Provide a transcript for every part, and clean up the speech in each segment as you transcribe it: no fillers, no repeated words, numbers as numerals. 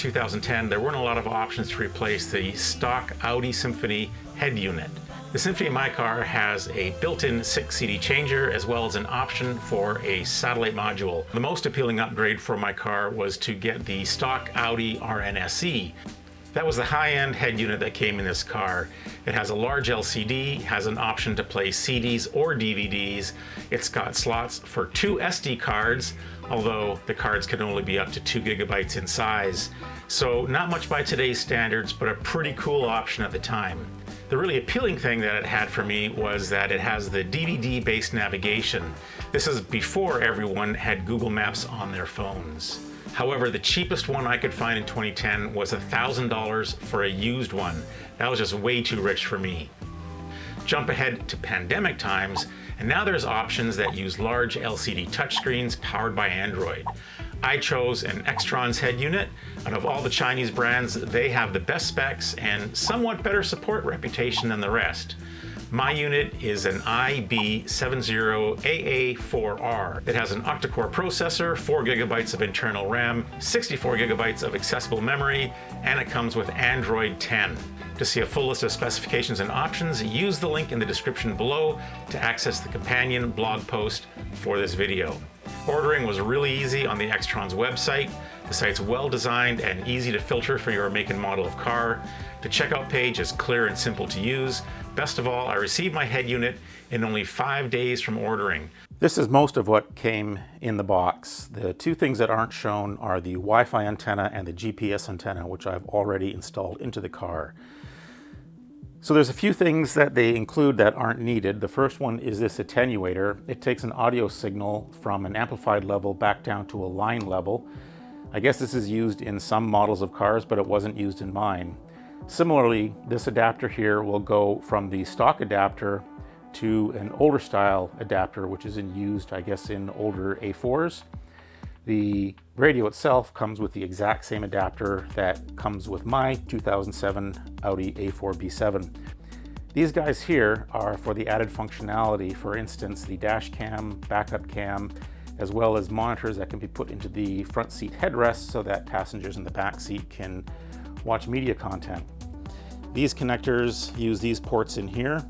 2010, there weren't a lot of options to replace the stock Audi Symphony head unit. The Symphony in my car has a built-in 6 CD changer as well as an option for a satellite module. The most appealing upgrade for my car was to get the stock Audi RNSE. That was the high-end head unit that came in this car. It has a large LCD, has an option to play CDs or DVDs. It's got slots for 2 SD cards, although the cards can only be up to 2 gigabytes in size. So not much by today's standards, but a pretty cool option at the time. The really appealing thing that it had for me was that it has the DVD-based navigation. This is before everyone had Google Maps on their phones. However, the cheapest one I could find in 2010 was $1,000 for a used one. That was just way too rich for me. Jump ahead to pandemic times, and now there's options that use large LCD touchscreens powered by Android. I chose an Extron's head unit, and of all the Chinese brands, they have the best specs and somewhat better support reputation than the rest. My unit is an IB70AA4R. It has an octa-core processor, 4 gigabytes of internal RAM, 64 gigabytes of accessible memory, and it comes with Android 10. To see a full list of specifications and options, use the link in the description below to access the companion blog post for this video. Ordering was really easy on the Extron's website. The site's well designed and easy to filter for your make and model of car. The checkout page is clear and simple to use. Best of all, I received my head unit in only 5 days from ordering. This is most of what came in the box. The two things that aren't shown are the Wi-Fi antenna and the GPS antenna, which I've already installed into the car. So there's a few things that they include that aren't needed. The first one is this attenuator. It takes an audio signal from an amplified level back down to a line level. I guess this is used in some models of cars, but it wasn't used in mine. Similarly, this adapter here will go from the stock adapter to an older style adapter, which is used, I guess, in older A4s. The radio itself comes with the exact same adapter that comes with my 2007 Audi A4 B7. These guys here are for the added functionality, for instance, the dash cam, backup cam, as well as monitors that can be put into the front seat headrest so that passengers in the back seat can watch media content. These connectors use these ports in here.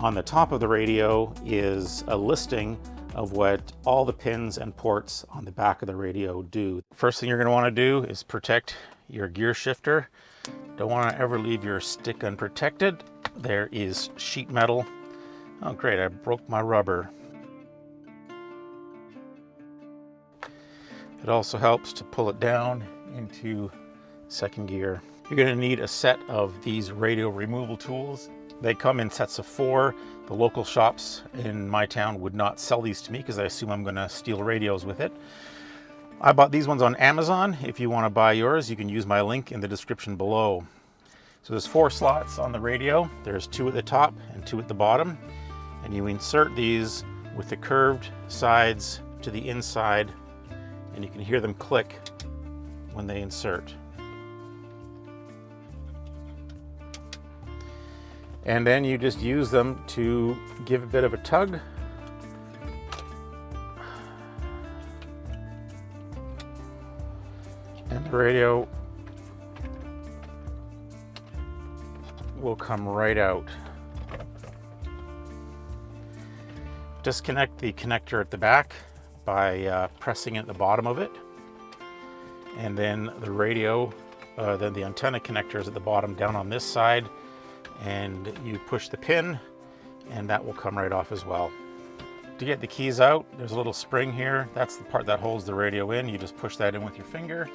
On the top of the radio is a listing of what all the pins and ports on the back of the radio do. First thing you're going to want to do is protect your gear shifter. Don't want to ever leave your stick unprotected. There is sheet metal. Oh great, I broke my rubber. It also helps to pull it down into second gear. You're going to need a set of these radio removal tools. They come in sets of 4. The local shops in my town would not sell these to me because I assume I'm going to steal radios with it. I bought these ones on Amazon. If you want to buy yours, you can use my link in the description below. So there's 4 slots on the radio. There's 2 at the top and 2 at the bottom. And you insert these with the curved sides to the inside, and you can hear them click when they insert. And then you just use them to give a bit of a tug. And the radio will come right out. Disconnect the connector at the back by pressing it at the bottom of it. And then the radio, then the antenna connector is at the bottom down on this side. And you push the pin and that will come right off as well. To get the keys out, there's a little spring here. That's the part that holds the radio in. You just push that in with your finger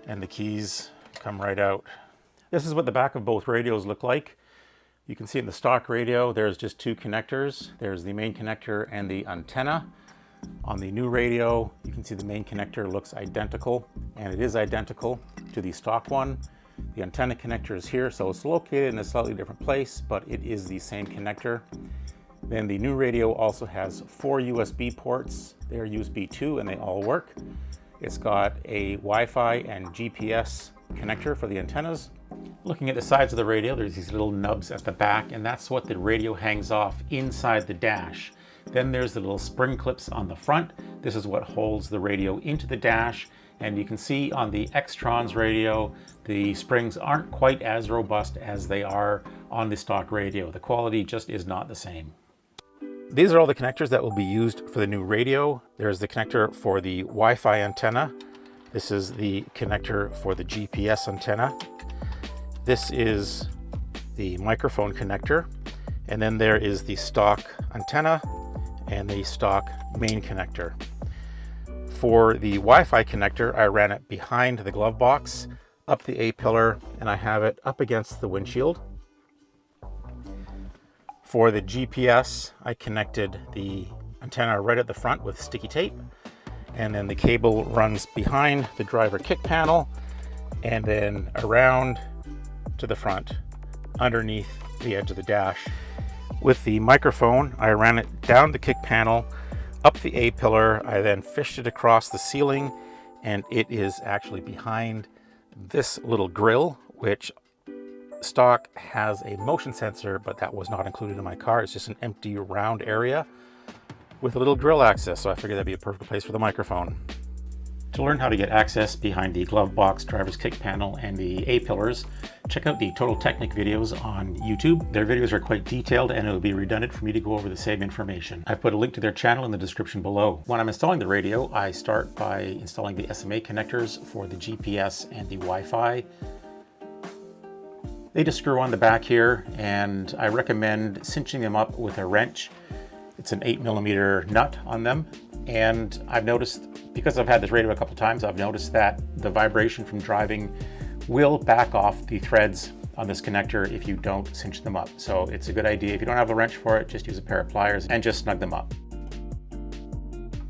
and the keys come right out. This is what the back of both radios look like. You can see in the stock radio, there's just 2 connectors. There's the main connector and the antenna. On the new radio, you can see the main connector looks identical, and it is identical to the stock one. The antenna connector is here, so it's located in a slightly different place, but it is the same connector. Then the new radio also has 4 USB ports. They're USB 2 and they all work. It's got a Wi-Fi and GPS connector for the antennas. Looking at the sides of the radio, there's these little nubs at the back, and that's what the radio hangs off inside the dash. Then there's the little spring clips on the front. This is what holds the radio into the dash. And you can see on the Extron's radio, the springs aren't quite as robust as they are on the stock radio. The quality just is not the same. These are all the connectors that will be used for the new radio. There's the connector for the Wi-Fi antenna. This is the connector for the GPS antenna. This is the microphone connector. And then there is the stock antenna and the stock main connector. For the Wi-Fi connector, I ran it behind the glove box, up the A-pillar, and I have it up against the windshield. For the GPS, I connected the antenna right at the front with sticky tape, and then the cable runs behind the driver kick panel and then around to the front underneath the edge of the dash. With the microphone, I ran it down the kick panel, up the A-pillar. I then fished it across the ceiling, and it is actually behind this little grill, which stock has a motion sensor, but that was not included in my car. It's just an empty round area with a little grill access, so I figured that'd be a perfect place for the microphone. To learn how to get access behind the glove box, driver's kick panel, and the A-pillars, check out the Total Technic videos on YouTube. Their videos are quite detailed, and it would be redundant for me to go over the same information. I've put a link to their channel in the description below. When I'm installing the radio, I start by installing the SMA connectors for the GPS and the Wi-Fi. They just screw on the back here, and I recommend cinching them up with a wrench. It's an 8mm nut on them, and I've noticed, because I've had this radio a couple times, I've noticed that the vibration from driving will back off the threads on this connector if you don't cinch them up. So it's a good idea. If you don't have a wrench for it, just use a pair of pliers and just snug them up.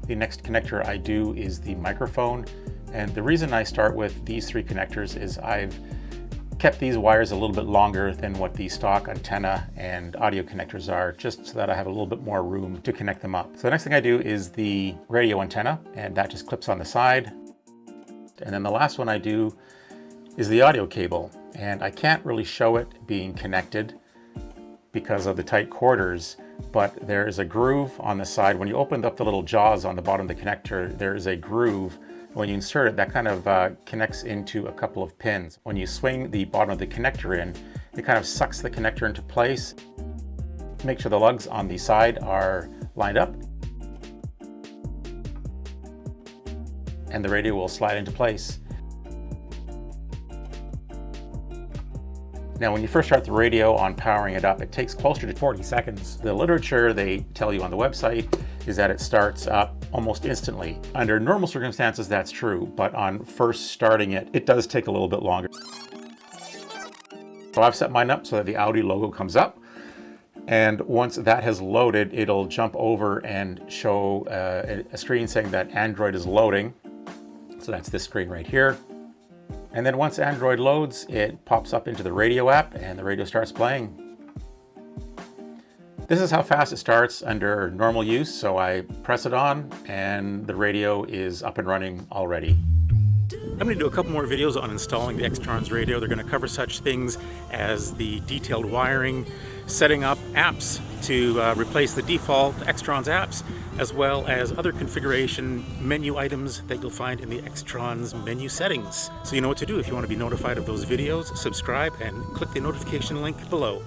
The next connector I do is the microphone, and the reason I start with these three connectors is I've kept these wires a little bit longer than what the stock antenna and audio connectors are, just so that I have a little bit more room to connect them up. So the next thing I do is the radio antenna, and that just clips on the side. And then the last one I do is the audio cable, and I can't really show it being connected because of the tight quarters, but there is a groove on the side. When you open up the little jaws on the bottom of the connector, there is a groove. When you insert it, that kind of connects into a couple of pins. When you swing the bottom of the connector in, it kind of sucks the connector into place. Make sure the lugs on the side are lined up, and the radio will slide into place. Now, when you first start the radio on powering it up, it takes closer to 40 seconds. The literature they tell you on the website is that it starts up almost instantly. Under normal circumstances, that's true, but on first starting it, it does take a little bit longer. So I've set mine up so that the Audi logo comes up, and once that has loaded, it'll jump over and show a screen saying that Android is loading. So that's this screen right here. And then once Android loads, it pops up into the radio app and the radio starts playing. This is how fast it starts under normal use. So I press it on and the radio is up and running already. I'm going to do a couple more videos on installing the Extron's radio. They're going to cover such things as the detailed wiring, setting up apps to replace the default Extron's apps, as well as other configuration menu items that you'll find in the Extron's menu settings. So you know what to do if you want to be notified of those videos. Subscribe and click the notification link below.